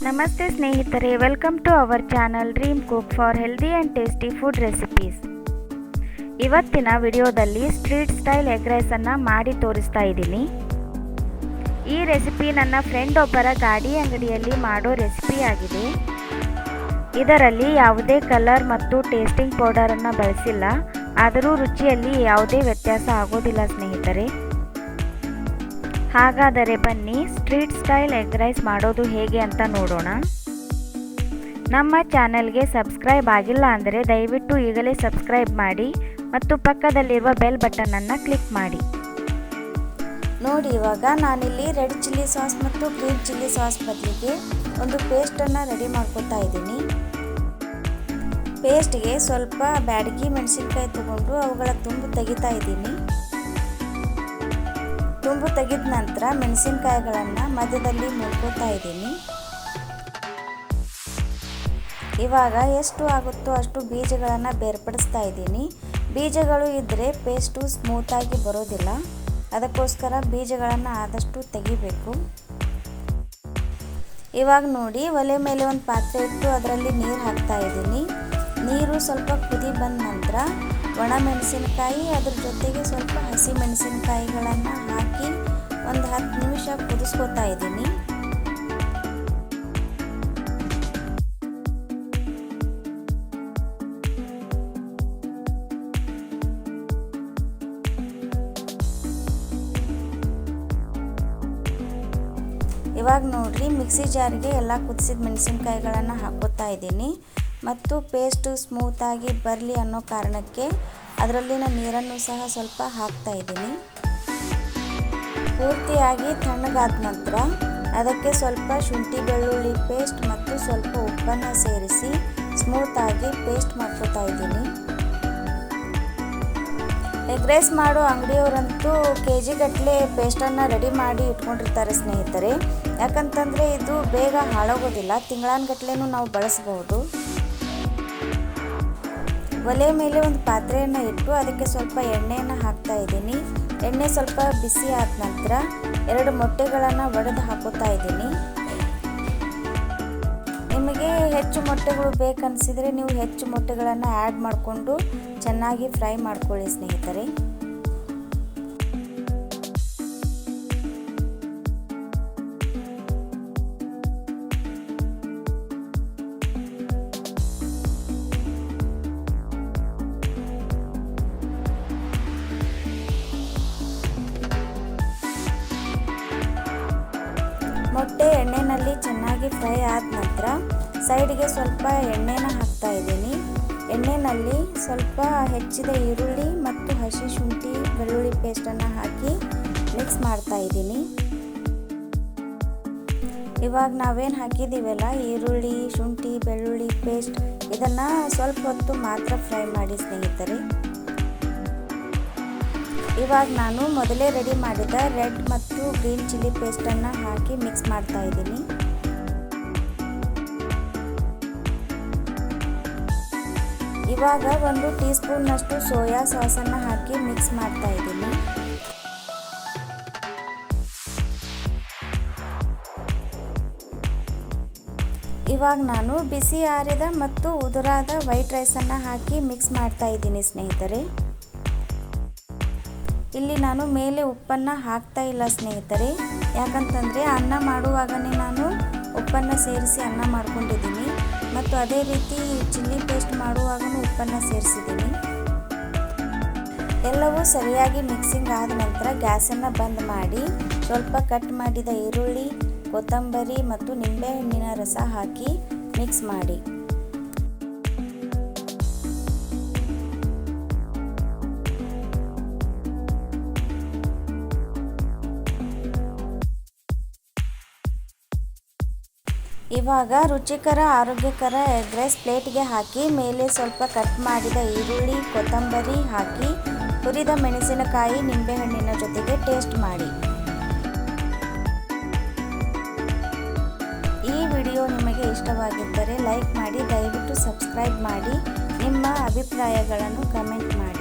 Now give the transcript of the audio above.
ನಮಸ್ತೆ ಸ್ನೇಹಿತರೆ, welcome to our channel dream cook for healthy and tasty food recipes. ಇವತ್ತಿನ ವಿಡಿಯೋದಲ್ಲಿ ಸ್ಟ್ರೀಟ್ ಸ್ಟೈಲ್ ಎಗ್ ರೈಸನ್ನು ಮಾಡಿ ತೋರಿಸ್ತಾ ಇದ್ದೀನಿ. ಈ ರೆಸಿಪಿ ನನ್ನ ಫ್ರೆಂಡ್ ಒಬ್ಬರ ಗಾಡಿ ಅಂಗಡಿಯಲ್ಲಿ ಮಾಡೋ ರೆಸಿಪಿ ಆಗಿದೆ. ಇದರಲ್ಲಿ ಯಾವುದೇ ಕಲರ್ ಮತ್ತು ಟೇಸ್ಟಿಂಗ್ ಪೌಡರನ್ನು ಬಳಸಿಲ್ಲ, ಆದರೂ ರುಚಿಯಲ್ಲಿ ಯಾವುದೇ ವ್ಯತ್ಯಾಸ ಆಗೋದಿಲ್ಲ ಸ್ನೇಹಿತರೆ. ಹಾಗಾದರೆ ಬನ್ನಿ ಸ್ಟ್ರೀಟ್ ಸ್ಟೈಲ್ ಎಗ್ ರೈಸ್ ಮಾಡೋದು ಹೇಗೆ ಅಂತ ನೋಡೋಣ. ನಮ್ಮ ಚಾನೆಲ್ಗೆ ಸಬ್ಸ್ಕ್ರೈಬ್ ಆಗಿಲ್ಲ ಅಂದರೆ ದಯವಿಟ್ಟು ಈಗಲೇ ಸಬ್ಸ್ಕ್ರೈಬ್ ಮಾಡಿ ಮತ್ತು ಪಕ್ಕದಲ್ಲಿರುವ ಬೆಲ್ ಬಟನನ್ನು ಕ್ಲಿಕ್ ಮಾಡಿ. ನೋಡಿ, ಇವಾಗ ನಾನಿಲ್ಲಿ ರೆಡ್ ಚಿಲ್ಲಿ ಸಾಸ್ ಮತ್ತು ಗ್ರೀನ್ ಚಿಲ್ಲಿ ಸಾಸ್ ಬದಲಿಗೆ ಒಂದು ಪೇಸ್ಟನ್ನು ರೆಡಿ ಮಾಡ್ಕೊತಾ ಇದ್ದೀನಿ. ಪೇಸ್ಟ್ಗೆ ಸ್ವಲ್ಪ ಬ್ಯಾಡಗಿ ಮೆಣಸಿನ್ಕಾಯಿ ತಗೊಂಡು ಅವುಗಳ ತುಂಬು ತೆಗಿತಾ ಇದ್ದೀನಿ. ತುಂಬು ತೆಗೆದ ನಂತರ ಮೆಣಸಿನಕಾಯಿಗಳನ್ನು ಮಧ್ಯದಲ್ಲಿ ಮುರ್ಕೋತಾ ಇದ್ದೀನಿ. ಇವಾಗ ಎಷ್ಟು ಆಗುತ್ತೋ ಅಷ್ಟು ಬೀಜಗಳನ್ನು ಬೇರ್ಪಡಿಸ್ತಾ ಇದ್ದೀನಿ. ಬೀಜಗಳು ಇದ್ದರೆ ಪೇಸ್ಟು ಸ್ಮೂತಾಗಿ ಬರೋದಿಲ್ಲ, ಅದಕ್ಕೋಸ್ಕರ ಬೀಜಗಳನ್ನು ಆದಷ್ಟು ತೆಗಿಬೇಕು. ಇವಾಗ ನೋಡಿ, ಒಲೆ ಮೇಲೆ ಒಂದು ಪಾತ್ರೆ ಇಟ್ಟು ಅದರಲ್ಲಿ ನೀರು ಹಾಕ್ತಾ ಇದ್ದೀನಿ. ನೀರು ಸ್ವಲ್ಪ ಕುದಿ ಬಂದ ನಂತರ ಒಣ ಮೆಣಸಿನಕಾಯಿ ಅದ್ರ ಜೊತೆಗೆ ಸ್ವಲ್ಪ ಹಸಿ ಮೆಣಸಿನಕಾಯಿಗಳನ್ನು ಹಾಕಿ ಒಂದು 10 ನಿಮಿಷ ಕುದಿಸ್ಕೊತಾ ಇದ್ದೀನಿ. ಇವಾಗ ನೋಡ್ರಿ, ಮಿಕ್ಸಿ ಜಾರ್ಗೆ ಎಲ್ಲ ಕುದಿಸಿದ ಮೆಣಸಿನಕಾಯಿಗಳನ್ನು ಹಾಕೋತಾ ಇದ್ದೀನಿ ಮತ್ತು ಪೇಸ್ಟು ಸ್ಮೂತಾಗಿ ಬರಲಿ ಅನ್ನೋ ಕಾರಣಕ್ಕೆ ಅದರಲ್ಲಿನ ನೀರನ್ನು ಸಹ ಸ್ವಲ್ಪ ಹಾಕ್ತಾ ಇದ್ದೀನಿ. ಪೂರ್ತಿಯಾಗಿ ತಣ್ಣಗಾದ ನಂತರ ಅದಕ್ಕೆ ಸ್ವಲ್ಪ ಶುಂಠಿ ಬೆಳ್ಳುಳ್ಳಿ ಪೇಸ್ಟ್ ಮತ್ತು ಸ್ವಲ್ಪ ಉಪ್ಪನ್ನು ಸೇರಿಸಿ ಸ್ಮೂತಾಗಿ ಪೇಸ್ಟ್ ಮಾಡ್ಕೊತಾ ಇದ್ದೀನಿ. ಎಗ್ ರೈಸ್ ಮಾಡೋ ಅಂಗಡಿಯವರಂತೂ KG ಗಟ್ಟಲೆ ಪೇಸ್ಟನ್ನು ರೆಡಿ ಮಾಡಿ ಇಟ್ಕೊಂಡಿರ್ತಾರೆ ಸ್ನೇಹಿತರೆ. ಯಾಕಂತಂದರೆ ಇದು ಬೇಗ ಹಾಳಾಗೋದಿಲ್ಲ, ತಿಂಗಳಾನ್ಗಟ್ಲೆನೂ ನಾವು ಬಳಸಬಹುದು. ಒಲೆ ಮೇಲೆ ಒಂದು ಪಾತ್ರೆಯನ್ನು ಇಟ್ಟು ಅದಕ್ಕೆ ಸ್ವಲ್ಪ ಎಣ್ಣೆಯನ್ನು ಹಾಕ್ತಾ ಇದ್ದೀನಿ. ಎಣ್ಣೆ ಸ್ವಲ್ಪ ಬಿಸಿ ಆದ ನಂತರ 2 ಮೊಟ್ಟೆಗಳನ್ನು ಒಡೆದು ಹಾಕೋತಾ ಇದ್ದೀನಿ. ನಿಮಗೆ ಹೆಚ್ಚು ಮೊಟ್ಟೆಗಳು ಬೇಕನ್ನಿಸಿದರೆ ನೀವು ಹೆಚ್ಚು ಮೊಟ್ಟೆಗಳನ್ನು ಆ್ಯಡ್ ಮಾಡಿಕೊಂಡು ಚೆನ್ನಾಗಿ ಫ್ರೈ ಮಾಡ್ಕೊಳ್ಳಿ ಸ್ನೇಹಿತರೆ. ಮೊಟ್ಟೆ ಎಣ್ಣೆಯಲ್ಲಿ ಚೆನ್ನಾಗಿ ಫ್ರೈ ಆದ ನಂತರ ಸೈಡ್ಗೆ ಸ್ವಲ್ಪ ಎಣ್ಣೆನ ಹಾಕ್ತಾ ಇದ್ದೀನಿ. ಎಣ್ಣೆಯಲ್ಲಿ ಸ್ವಲ್ಪ ಹೆಚ್ಚಿದ ಈರುಳ್ಳಿ ಮತ್ತು ಹಸಿ ಶುಂಠಿ ಬೆಳ್ಳುಳ್ಳಿ ಪೇಸ್ಟನ್ನು ಹಾಕಿ ಮಿಕ್ಸ್ ಮಾಡ್ತಾ ಇದ್ದೀನಿ. ಇವಾಗ ನಾವೇನು ಹಾಕಿದ್ದೀವಲ್ಲ, ಈರುಳ್ಳಿ ಶುಂಠಿ ಬೆಳ್ಳುಳ್ಳಿ ಪೇಸ್ಟ್, ಇದನ್ನು ಸ್ವಲ್ಪ ಹೊತ್ತು ಮಾತ್ರ ಫ್ರೈ ಮಾಡಿ ಸ್ನೇಹಿತರೆ. ಇವಾಗ ನಾನು ಮೊದಲೇ ರೆಡಿ ಮಾಡಿದ ರೆಡ್ ಮತ್ತು ಗ್ರೀನ್ ಚಿಲ್ಲಿ ಪೇಸ್ಟನ್ನು ಹಾಕಿ ಮಿಕ್ಸ್ ಮಾಡ್ತಾ ಇದ್ದೀನಿ. ಇವಾಗ 1 ಟೀ ಸ್ಪೂನ್ನಷ್ಟು ಸೋಯಾ ಸಾಸನ್ನು ಹಾಕಿ ಮಿಕ್ಸ್ ಮಾಡ್ತಾ ಇದ್ದೀನಿ. ಇವಾಗ ನಾನು ಬಿಸಿ ಆರಿದ ಮತ್ತು ಉದುರಾದ ವೈಟ್ ರೈಸನ್ನು ಹಾಕಿ ಮಿಕ್ಸ್ ಮಾಡ್ತಾ ಇದ್ದೀನಿ ಸ್ನೇಹಿತರೆ. ಇಲ್ಲಿ ನಾನು ಮೇಲೆ ಉಪ್ಪನ್ನು ಹಾಕ್ತಾ ಇಲ್ಲ ಸ್ನೇಹಿತರೆ, ಯಾಕಂತಂದರೆ ಅನ್ನ ಮಾಡುವಾಗನೇ ನಾನು ಉಪ್ಪನ್ನು ಸೇರಿಸಿ ಅನ್ನ ಮಾಡ್ಕೊಂಡಿದ್ದೀನಿ ಮತ್ತು ಅದೇ ರೀತಿ ಚಿಲ್ಲಿ ಪೇಸ್ಟ್ ಮಾಡುವಾಗನೂ ಉಪ್ಪನ್ನು ಸೇರಿಸಿದ್ದೀನಿ. ಎಲ್ಲವೂ ಸರಿಯಾಗಿ ಮಿಕ್ಸಿಂಗ್ ಆದ ನಂತರ ಗ್ಯಾಸನ್ನು ಬಂದ್ ಮಾಡಿ ಸ್ವಲ್ಪ ಕಟ್ ಮಾಡಿದ ಈರುಳ್ಳಿ, ಕೊತ್ತಂಬರಿ ಮತ್ತು ನಿಂಬೆಹಣ್ಣಿನ ರಸ ಹಾಕಿ ಮಿಕ್ಸ್ ಮಾಡಿ. ಇವಾಗ ರುಚಿಕರ ಆರೋಗ್ಯಕರ ಎಗ್ ರೈಸ್ ಪ್ಲೇಟ್ಗೆ ಹಾಕಿ ಮೇಲೆ ಸ್ವಲ್ಪ ಕಟ್ ಮಾಡಿದ ಈರುಳ್ಳಿ ಕೊತ್ತಂಬರಿ ಹಾಕಿ ಹುರಿದ ಮೆಣಸಿನಕಾಯಿ ನಿಂಬೆಹಣ್ಣಿನ ಜೊತೆಗೆ ಟೇಸ್ಟ್ ಮಾಡಿ. ಈ ವಿಡಿಯೋ ನಿಮಗೆ ಇಷ್ಟವಾಗಿದ್ದರೆ ಲೈಕ್ ಮಾಡಿ, ದಯವಿಟ್ಟು ಸಬ್ಸ್ಕ್ರೈಬ್ ಮಾಡಿ, ನಿಮ್ಮ ಅಭಿಪ್ರಾಯಗಳನ್ನು ಕಮೆಂಟ್ ಮಾಡಿ.